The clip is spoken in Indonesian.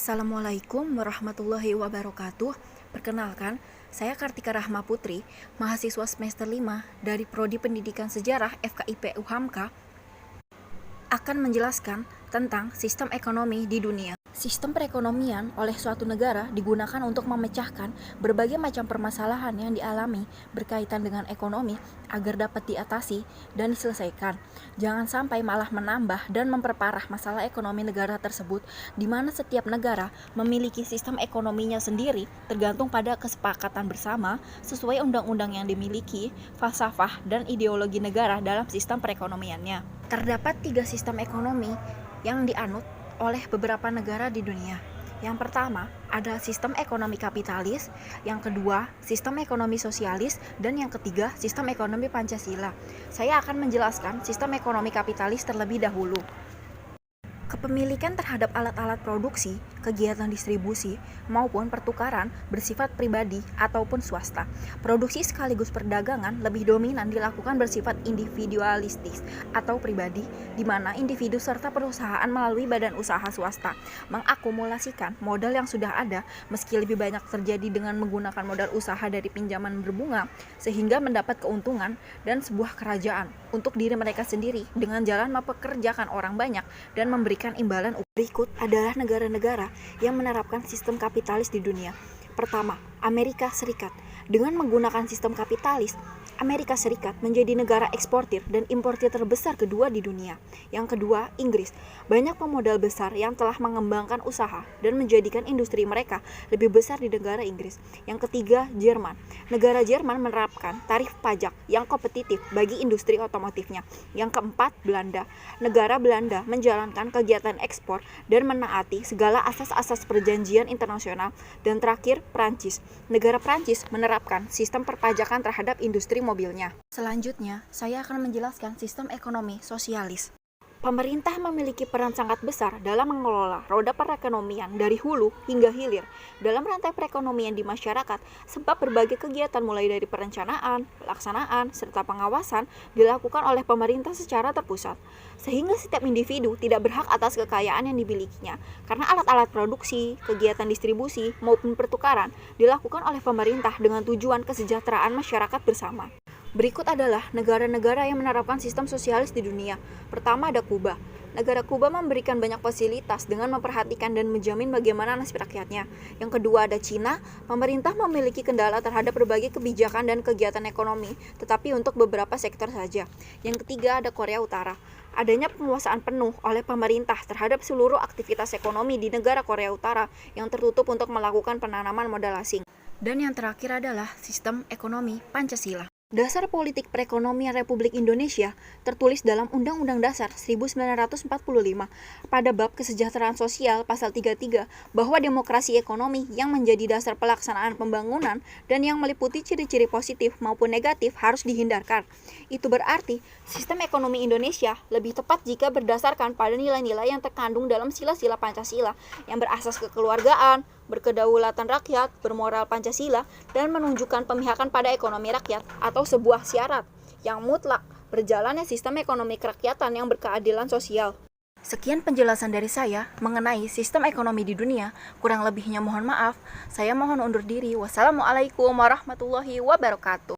Assalamualaikum warahmatullahi wabarakatuh. Perkenalkan, saya Kartika Rahma Putri, mahasiswa semester 5 dari Prodi Pendidikan Sejarah FKIP UHAMKA, akan menjelaskan tentang sistem ekonomi di dunia. Sistem perekonomian oleh suatu negara digunakan untuk memecahkan berbagai macam permasalahan yang dialami berkaitan dengan ekonomi agar dapat diatasi dan diselesaikan. Jangan sampai malah menambah dan memperparah masalah ekonomi negara tersebut, di mana setiap negara memiliki sistem ekonominya sendiri tergantung pada kesepakatan bersama sesuai undang-undang yang dimiliki, falsafah, dan ideologi negara dalam sistem perekonomiannya. Terdapat 3 sistem ekonomi yang dianut oleh beberapa negara di dunia. Yang pertama adalah sistem ekonomi kapitalis, yang kedua sistem ekonomi sosialis, dan yang ketiga sistem ekonomi Pancasila. Saya akan menjelaskan sistem ekonomi kapitalis terlebih dahulu. Kepemilikan terhadap alat-alat produksi, kegiatan distribusi, maupun pertukaran bersifat pribadi ataupun swasta. Produksi sekaligus perdagangan lebih dominan dilakukan bersifat individualistis atau pribadi, di mana individu serta perusahaan melalui badan usaha swasta mengakumulasikan modal yang sudah ada, meski lebih banyak terjadi dengan menggunakan modal usaha dari pinjaman berbunga, sehingga mendapat keuntungan dan sebuah kerajaan untuk diri mereka sendiri dengan jalan mempekerjakan orang banyak dan memberikan imbalan. Berikut adalah negara-negara yang menerapkan sistem kapitalis di dunia. Pertama, Amerika Serikat. Dengan menggunakan sistem kapitalis, Amerika Serikat menjadi negara eksportir dan importir terbesar kedua di dunia. Yang kedua, Inggris. Banyak pemodal besar yang telah mengembangkan usaha dan menjadikan industri mereka lebih besar di negara Inggris. Yang ketiga, Jerman. Negara Jerman menerapkan tarif pajak yang kompetitif bagi industri otomotifnya. Yang keempat, Belanda. Negara Belanda menjalankan kegiatan ekspor dan menaati segala asas-asas perjanjian internasional. Dan terakhir, Prancis. Negara Prancis menerapkan sistem perpajakan terhadap industri mobilnya. Selanjutnya, saya akan menjelaskan sistem ekonomi sosialis. Pemerintah memiliki peran sangat besar dalam mengelola roda perekonomian dari hulu hingga hilir dalam rantai perekonomian di masyarakat, sebab berbagai kegiatan mulai dari perencanaan, pelaksanaan, serta pengawasan dilakukan oleh pemerintah secara terpusat, sehingga setiap individu tidak berhak atas kekayaan yang dimilikinya, karena alat-alat produksi, kegiatan distribusi, maupun pertukaran dilakukan oleh pemerintah dengan tujuan kesejahteraan masyarakat bersama. Berikut adalah negara-negara yang menerapkan sistem sosialis di dunia. Pertama ada Kuba. Negara Kuba memberikan banyak fasilitas dengan memperhatikan dan menjamin bagaimana nasib rakyatnya. Yang kedua ada Cina. Pemerintah memiliki kendala terhadap berbagai kebijakan dan kegiatan ekonomi, tetapi untuk beberapa sektor saja. Yang ketiga ada Korea Utara. Adanya penguasaan penuh oleh pemerintah terhadap seluruh aktivitas ekonomi di negara Korea Utara yang tertutup untuk melakukan penanaman modal asing. Dan yang terakhir adalah sistem ekonomi Pancasila. Dasar Politik Perekonomian Republik Indonesia tertulis dalam Undang-Undang Dasar 1945 pada bab kesejahteraan sosial pasal 33 bahwa demokrasi ekonomi yang menjadi dasar pelaksanaan pembangunan dan yang meliputi ciri-ciri positif maupun negatif harus dihindarkan. Itu berarti sistem ekonomi Indonesia lebih tepat jika berdasarkan pada nilai-nilai yang terkandung dalam sila-sila Pancasila yang berasas kekeluargaan, berkedaulatan rakyat, bermoral Pancasila, dan menunjukkan pemihakan pada ekonomi rakyat atau sebuah syarat yang mutlak berjalannya sistem ekonomi kerakyatan yang berkeadilan sosial. Sekian penjelasan dari saya mengenai sistem ekonomi di dunia. Kurang lebihnya mohon maaf. Saya mohon undur diri. Wassalamualaikum warahmatullahi wabarakatuh.